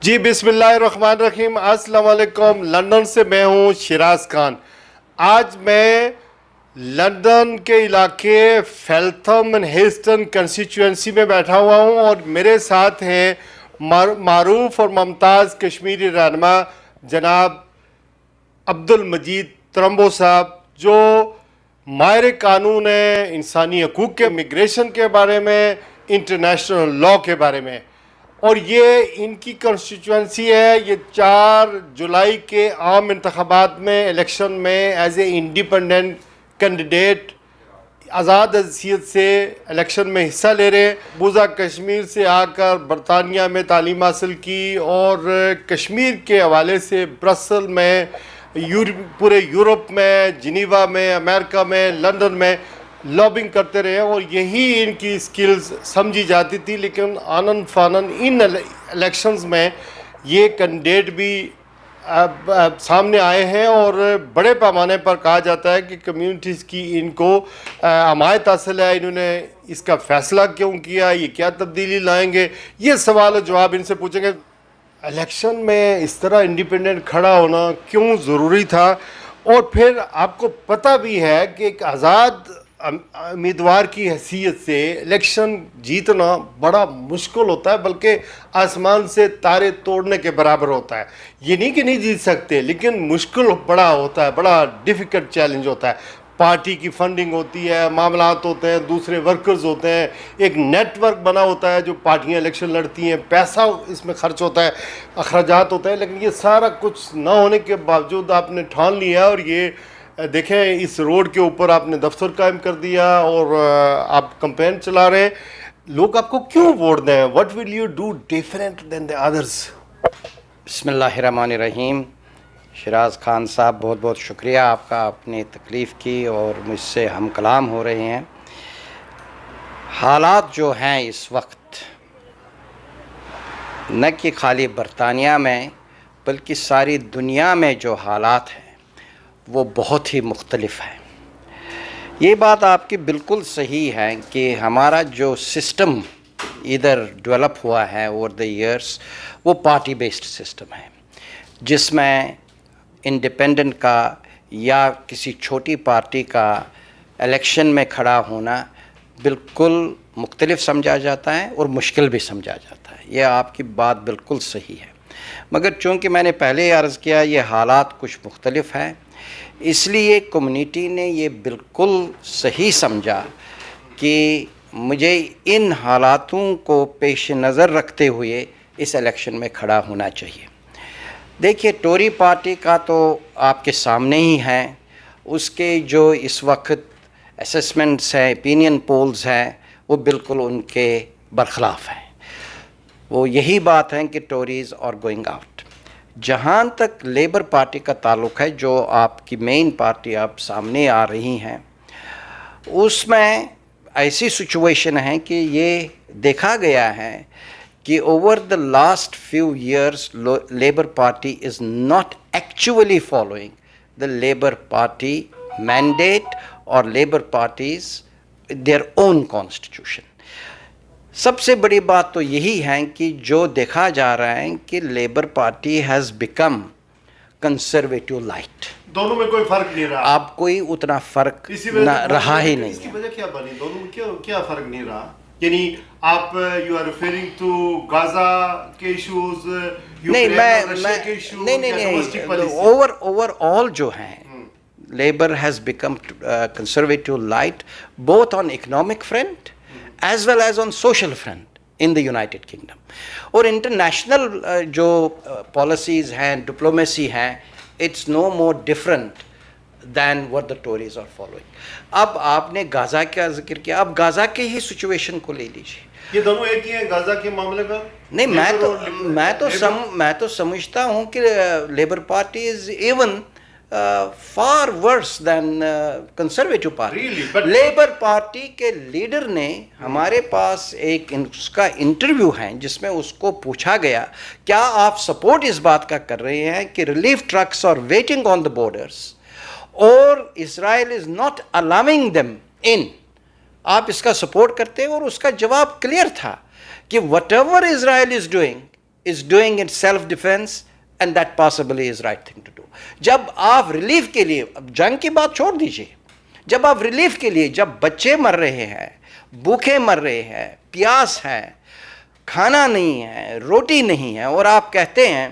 جی بسم اللہ الرحمن الرحیم. السلام علیکم. لندن سے میں ہوں شیراز خان. آج میں لندن کے علاقے فیلتھم اینڈ ہیسٹن کنسٹیچوئنسی میں بیٹھا ہوا ہوں اور میرے ساتھ ہیں معروف اور ممتاز کشمیری رہنما جناب عبد المجید ترمبو صاحب، جو ماہر قانون ہیں انسانی حقوق کے، امیگریشن کے بارے میں، انٹرنیشنل لاء کے بارے میں. اور یہ ان کی کنسٹیچوئنسی ہے. یہ 4 جولائی کے عام انتخابات میں الیکشن میں ایز اے انڈیپینڈنٹ کینڈیڈیٹ آزاد حیثیت سے الیکشن میں حصہ لے رہے ہیں. بوزا کشمیر سے آ کر برطانیہ میں تعلیم حاصل کی اور کشمیر کے حوالے سے برسل میں، پورے یورپ میں، جنیوا میں، امریکہ میں، لندن میں لابنگ کرتے رہے اور یہی ان کی سکلز سمجھی جاتی تھی. لیکن آنن فانن ان الیکشنز میں یہ کینڈیڈیٹ بھی سامنے آئے ہیں اور بڑے پیمانے پر کہا جاتا ہے کہ کمیونٹیز کی ان کو حمایت حاصل ہے. انہوں نے اس کا فیصلہ کیوں کیا، یہ کیا تبدیلی لائیں گے، یہ سوال و جواب ان سے پوچھیں گے. الیکشن میں اس طرح انڈیپینڈنٹ کھڑا ہونا کیوں ضروری تھا؟ اور پھر آپ کو پتہ بھی ہے کہ ایک آزاد امیدوار کی حیثیت سے الیکشن جیتنا بڑا مشکل ہوتا ہے، بلکہ آسمان سے تارے توڑنے کے برابر ہوتا ہے. یہ نہیں کہ نہیں جیت سکتے، لیکن مشکل بڑا ہوتا ہے، بڑا ڈیفیکلٹ چیلنج ہوتا ہے. پارٹی کی فنڈنگ ہوتی ہے، معاملات ہوتے ہیں، دوسرے ورکرز ہوتے ہیں، ایک نیٹ ورک بنا ہوتا ہے جو پارٹیاں الیکشن لڑتی ہیں، پیسہ اس میں خرچ ہوتا ہے، اخراجات ہوتے ہیں. لیکن یہ سارا کچھ نہ ہونے کے باوجود آپ نے ٹھان لیا اور یہ دیکھیں اس روڈ کے اوپر آپ نے دفتر قائم کر دیا اور آپ کمپین چلا رہے ہیں. لوگ آپ کو کیوں ووٹ دیں؟ What will you do different than the others? بسم اللہ الرحمن الرحیم. شیراز خان صاحب بہت بہت شکریہ آپ کا، اپنی تکلیف کی اور مجھ سے ہم کلام ہو رہے ہیں. حالات جو ہیں اس وقت نہ کہ خالی برطانیہ میں بلکہ ساری دنیا میں جو حالات ہیں وہ بہت ہی مختلف ہیں. یہ بات آپ کی بالکل صحیح ہے کہ ہمارا جو سسٹم ادھر ڈیولپ ہوا ہے اوور دی ایئرس وہ پارٹی بیسڈ سسٹم ہے، جس میں انڈیپینڈنٹ کا یا کسی چھوٹی پارٹی کا الیکشن میں کھڑا ہونا بالکل مختلف سمجھا جاتا ہے اور مشکل بھی سمجھا جاتا ہے. یہ آپ کی بات بالکل صحیح ہے، مگر چونکہ میں نے پہلے ہی عرض کیا یہ حالات کچھ مختلف ہیں، اس لیے کمیونٹی نے یہ بالکل صحیح سمجھا کہ مجھے ان حالاتوں کو پیش نظر رکھتے ہوئے اس الیکشن میں کھڑا ہونا چاہیے. دیکھیے ٹوری پارٹی کا تو آپ کے سامنے ہی ہے، اس کے جو اس وقت اسیسمنٹس ہیں، اپینین پولز ہیں، وہ بالکل ان کے برخلاف ہیں. وہ یہی بات ہے کہ ٹوریز آر گوئنگ آؤٹ. جہاں تک لیبر پارٹی کا تعلق ہے، جو آپ کی مین پارٹی آپ سامنے آ رہی ہیں، اس میں ایسی سچویشن ہے کہ یہ دیکھا گیا ہے کہ over the last few years Labour Party is not actually following the Labour Party mandate اور Labour parties their own constitution. سب سے بڑی بات تو یہی ہے کہ جو دیکھا جا رہا ہے کہ Labour Party has become conservative light. دونوں میں کوئی فرق نہیں رہا. آپ کوئی اتنا فرق نہ رہا ہی نہیں. اس کی وجہ کیا بنی؟ دونوں میں کیا فرق نہیں رہا؟ یعنی آپ you are referring to Gaza کے ایشوز، نہیں اوور آل جو ہیں Labour has become conservative light both on economic front as well as on social front in the United Kingdom. اور انٹرنیشنل جو پالیسیز ہیں، ڈپلومیسی ہیں، it's no more different than what the Tories are following. اب آپ نے غازہ کا ذکر کیا، اب غازہ کے ہی سچویشن کو لے لیجیے. یہ دونوں ایک ہی ہیں غازہ کے معاملے کا؟ نہیں، میں تو سمجھتا ہوں کہ Labour Party is even far worse than conservative party. Labour party کے لیڈر نے ہمارے پاس ایک اس کا انٹرویو ہے جس میں اس کو پوچھا گیا کیا آپ سپورٹ اس بات کا کر رہے ہیں کہ relief trucks are waiting on the borders اور Israel is not allowing them in. آپ اس کا سپورٹ کرتے ہیں؟ اور اس کا جواب کلیئر تھا کہ whatever Israel is doing is doing in self defense, and that possibly is right thing to do. जब आप रिलीफ के लिए, अब जंग की बात छोड़ दीजिए, जब आप रिलीफ के लिए, जब बच्चे मर रहे हैं, भूखे मर रहे हैं, प्यास है, खाना नहीं है, रोटी नहीं है, और आप कहते हैं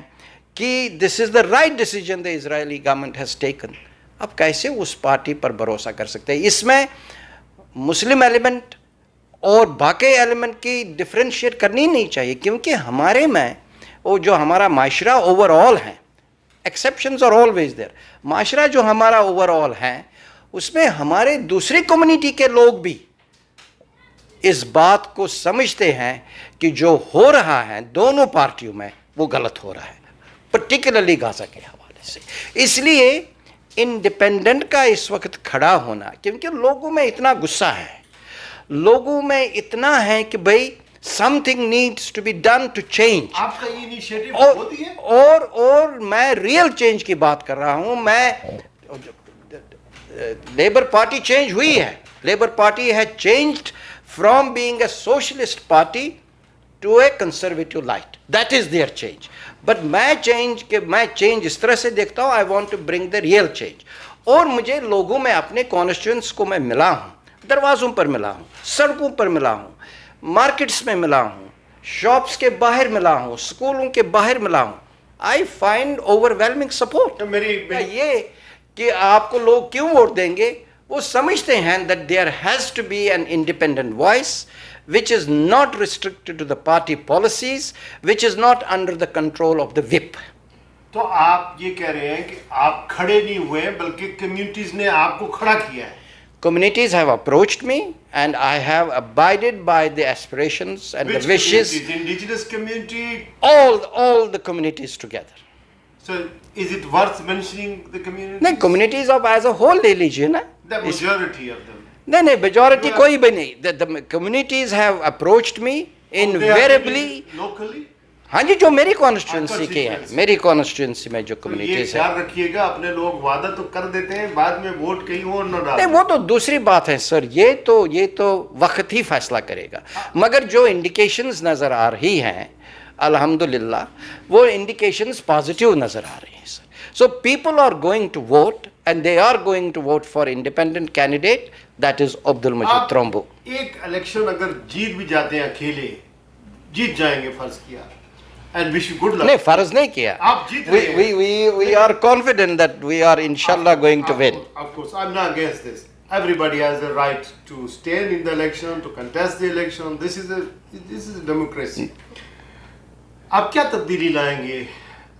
कि this is the right decision the Israeli government has taken, आप कैसे उस पार्टी पर भरोसा कर सकते हैं? इसमें मुस्लिम एलिमेंट और बाकी एलिमेंट की डिफ्रेंशिएट करनी नहीं चाहिए, क्योंकि हमारे में वो जो हमारा माशरा ओवरऑल है, एक्सेप्शंस आर ऑलवेज देयर, माशरा जो हमारा ओवरऑल है उसमें हमारे दूसरी कम्युनिटी के लोग भी इस बात को समझते हैं कि जो हो रहा है दोनों पार्टियों में वो गलत हो रहा है, पर्टिकुलरली गाजा के हवाले से। इसलिए इंडिपेंडेंट का इस वक्त खड़ा होना, क्योंकि लोगों में इतना गुस्सा है, लोगों में इतना है कि भाई something needs to be done to change. आपका ये इनिशिएटिव होती है? और मैं रियल चेंज की बात कर रहा हूं। मैं लेबर पार्टी चेंज हुई है, लेबर पार्टी है changed from being a socialist party to a conservative light, that is their change. But मैं चेंज इस तरह से देखता हूं, I want to bring the real change. और मुझे लोगों में, अपने कॉन्स्टिट्यूएंट्स को मैं मिला हूं, दरवाज़ों पर मिला हूं, सड़कों पर मिला हूं, मार्केट्स में मिला हूं, शॉप्स के बाहर मिला हूं, स्कूलों के बाहर मिला हूं। I find overwhelming support. ये कि आपको लोग क्यों वोट देंगे, वो समझते हैं that there has to be an independent voice which is not restricted to the party policies, which is not under the control of the whip. तो आप ये कह रहे हैं कि आप खड़े नहीं हुए हैं, बल्कि कम्युनिटीज ने आपको खड़ा किया है। Communities have approached me and I have abided by the aspirations and Which the wishes. Indigenous community? All the communities together. So is it worth mentioning the community? नहीं, communities of as a whole ले लीजिए ना। The majority of them. नहीं, majority कोई भी नहीं। The communities have approached me invariably. Locally? हाँ जी, जो मेरी कॉन्स्टिट्यूंसी के हैं, मेरी कॉन्स्टिट्यूंसी में जो कम्युनिटीज है। ख्याल रखिएगा, अपने लोग वादा तो कर देते हैं, बाद में वोट कहीं और न डालें। नहीं, वो तो दूसरी बात है सर, ये तो वक्त ही फैसला करेगा। मगर जो इंडिकेशंस नज़र आ रही हैं अल्हम्दुलिल्लाह, वो इंडिकेशंस पॉजिटिव नज़र आ रही हैं sir. So people are going to vote and they are going to vote for independent candidate, that is Abdul Majeed Trumbo. एक इलेक्शन अगर जीत भी जाते हैं, अकेले जीत जाएंगे, फर्ज किया, and wish you good luck. नहीं, फर्ज नहीं किया, आप जीत रहे हैं। we are confident that we are inshallah going to win. Of course, I'm not against this. Everybody has the right to stand in the election, to contest the election. This is a democracy. आप क्या तब्दीली लाएंगे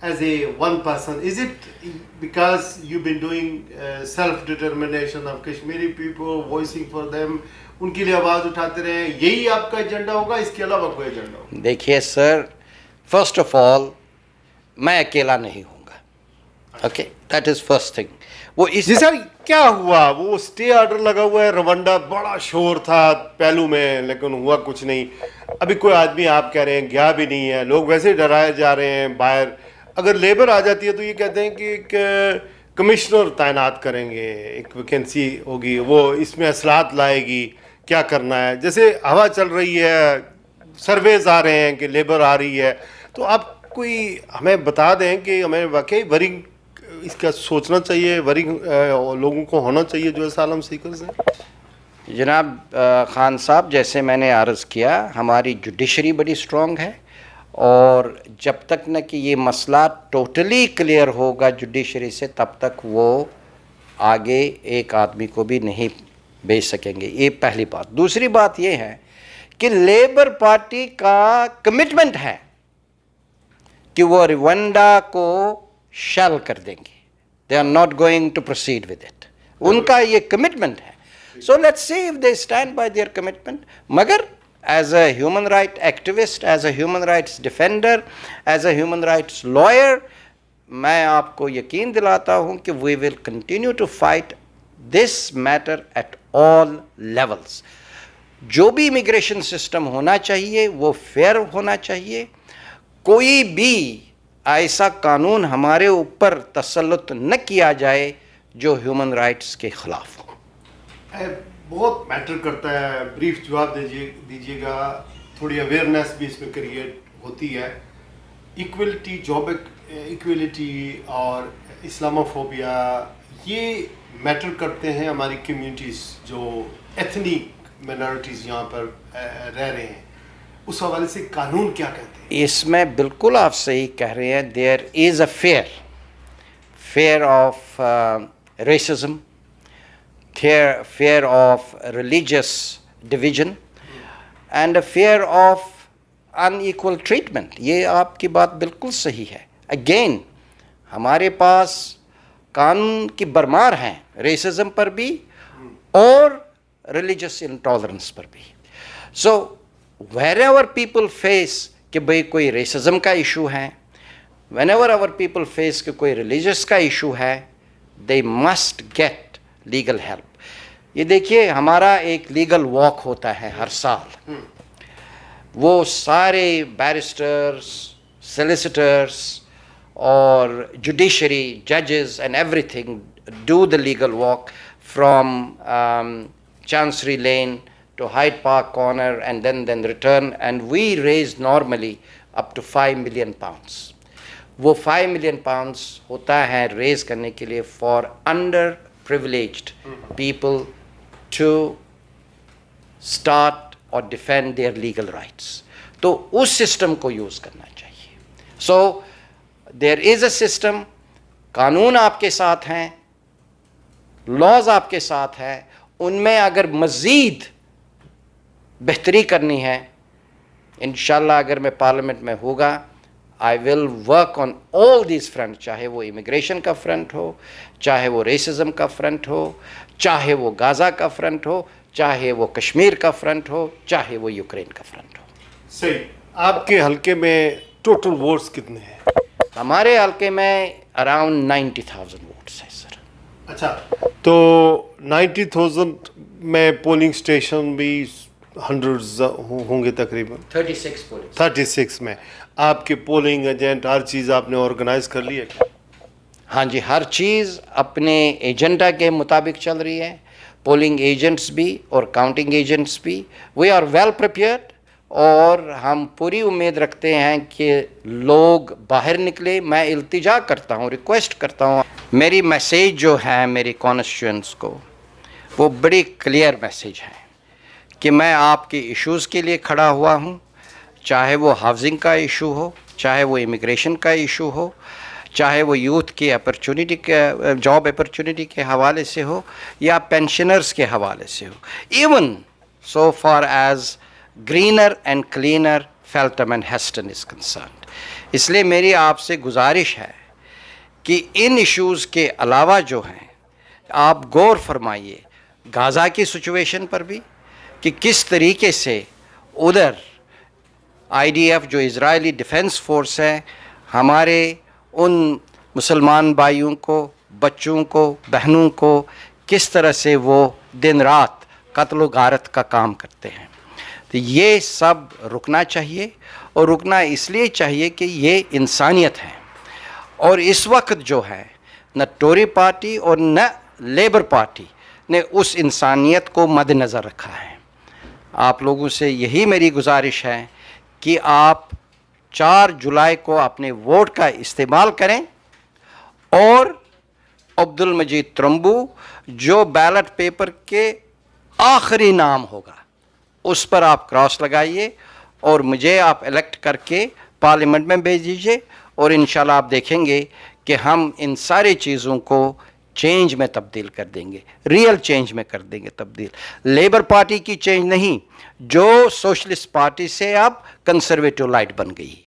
as a one person? Is it because you've been doing self-determination of Kashmiri people, voicing for them, उनके लिए आवाज़ उठाते रहे, यही आपका एजेंडा होगा, इसके अलावा कोई एजेंडा होगा? देखिए सर, फर्स्ट ऑफ ऑल मैं अकेला नहीं हूँगा, okay, that is first thing. वो इस जी सर, क्या हुआ? वो स्टे ऑर्डर लगा हुआ है, रवांडा बड़ा शोर था पहलू में, लेकिन हुआ कुछ नहीं। अभी कोई आदमी, आप कह रहे हैं, गया भी नहीं है, लोग वैसे ही डराए जा रहे हैं बाहर। अगर लेबर आ जाती है तो ये कहते हैं कि एक कमिश्नर तैनात करेंगे, एक वैकेंसी होगी, वो इसमें असलाहत लाएगी, क्या करना है। जैसे हवा चल रही है, सर्वेज आ रहे हैं कि लेबर आ रही है, तो आप कोई हमें बता दें कि हमें वाकई वरिंग इसका सोचना चाहिए, वरिंग लोगों को होना चाहिए जो असालम सीकर्स हैं। जनाब खान साहब, जैसे मैंने अर्ज़ किया, हमारी जुडिशरी बड़ी स्ट्रॉन्ग है, और जब तक न कि ये मसला टोटली क्लियर होगा जुडिशरी से, तब तक वो आगे एक आदमी को भी नहीं भेज सकेंगे। ये पहली बात। दूसरी बात ये है कि लेबर पार्टी का कमिटमेंट है कि वो रवांडा को शैल कर देंगे, they are not going to proceed with it, उनका ये कमिटमेंट है। So let's see if they stand by their commitment. मगर as a human rights activist, as a human rights defender, as a human rights lawyer, मैं आपको यकीन दिलाता हूँ कि we will continue to fight this matter at all levels. जो भी immigration system होना चाहिए वो फेयर होना चाहिए। कोई भी ऐसा कानून हमारे ऊपर तसल्लुत न किया जाए जो ह्यूमन राइट्स के ख़िलाफ़ हो। बहुत मैटर करता है, ब्रीफ जवाब दीजिएगा, थोड़ी अवेयरनेस भी इसमें क्रिएट होती है। इक्वलिटी, जॉब इक्वलिटी और इस्लामोफोबिया ये मैटर करते हैं हमारी कम्युनिटीज़ जो एथनिक माइनॉरिटीज़ यहाँ पर रह रहे हैं, उस हवाले से कानून क्या कहते हैं? इसमें बिल्कुल आप सही कह रहे हैं. There is a fear of racism, fear of religious division, and a fear of unequal treatment. ये आपकी बात बिल्कुल सही है. Again, हमारे पास कानून की भरमार हैं रेसिज्म पर भी और रिलीजियस इंटॉलरेंस पर भी. सो wherever people face कि भाई कोई रेसिज्म का इशू है, whenever our people face कि कोई रिलीजियस का इशू है, they must get legal help. ये देखिए हमारा एक लीगल वॉक होता है हर साल. वो सारे barrister's, solicitors or judiciary, judges and everything do the legal walk from Chancery Lane to Hyde Park Corner and then return, and we raise normally up to 5 million pounds. वो 5 million pounds होता है raise करने के लिए for underprivileged people to start or defend their legal rights. तो उस system को use करना चाहिए. So there is a system, कानून आपके साथ हैं, लॉज आपके साथ हैं, उनमें अगर मज़ीद बेहतरी करनी है, इंशाल्लाह अगर मैं पार्लियामेंट में होगा, I will work on all these front, चाहे वो इमिग्रेशन का फ्रंट हो, चाहे वो रेसिज्म का फ्रंट हो, चाहे वो गाज़ा का फ्रंट हो, चाहे वो कश्मीर का फ्रंट हो, चाहे वो यूक्रेन का फ्रंट हो. सही. आपके हलके में टोटल वोट्स कितने हैं? हमारे हलके में अराउंड 90,000 वोट्स हैं सर. अच्छा, तो 90,000 में पोलिंग स्टेशन भी हंड्रेड्स होंगे तकरीबन. 36 पोलिंग. 36 में आपके पोलिंग एजेंट हर चीज़ आपने ऑर्गेनाइज कर ली है क्या? हाँ जी, हर चीज़ अपने एजेंडा के मुताबिक चल रही है. पोलिंग एजेंट्स भी और काउंटिंग एजेंट्स भी, वी आर वेल प्रिपेयर्ड, और हम पूरी उम्मीद रखते हैं कि लोग बाहर निकले. मैं इल्तिजा करता हूँ, रिक्वेस्ट करता हूँ, मेरी मैसेज जो है मेरी कॉन्स्टिट्यूएंट्स को, वो बड़ी क्लियर मैसेज है कि मैं आपके इश्यूज़ के लिए खड़ा हुआ हूँ, चाहे वो हाउसिंग का इशू हो, चाहे वो इमिग्रेशन का इशू हो, चाहे वो यूथ की अपॉर्चुनिटी के, जॉब अपॉर्चुनिटी के हवाले से हो, या पेंशनर्स के हवाले से हो, even so far as greener and cleaner Feltham and Heston is concerned. इसलिए मेरी आपसे गुजारिश है कि इन इश्यूज़ के अलावा जो हैं, आप गौर फरमाइए गाज़ा की सिचुएशन पर भी, कि किस तरीके से उधर IDF जो इज़राइली डिफेंस फोर्स है, हमारे उन मुसलमान भाइयों को, बच्चों को, बहनों को किस तरह से वो दिन रात कत्ल व गारत का काम करते हैं. तो ये सब रुकना चाहिए, और रुकना इसलिए चाहिए कि ये इंसानियत है. और इस वक्त जो है न टोरी पार्टी और न लेबर पार्टी ने उस इंसानियत को मद्देनज़र रखा है. आप लोगों से यही मेरी गुजारिश है कि आप 4 जुलाई को अपने वोट का इस्तेमाल करें, और अब्दुल मजीद त्रंबू जो बैलेट पेपर के आखिरी नाम होगा उस पर आप क्रॉस लगाइए, और मुझे आप इलेक्ट करके पार्लियामेंट में भेज दीजिए, और इंशाल्लाह आप देखेंगे कि हम इन सारी चीज़ों को चेंज में तब्दील कर देंगे, रियल चेंज में कर देंगे तब्दील. लेबर पार्टी की चेंज नहीं, जो सोशलिस्ट पार्टी से अब कंजर्वेटिव लाइट बन गई.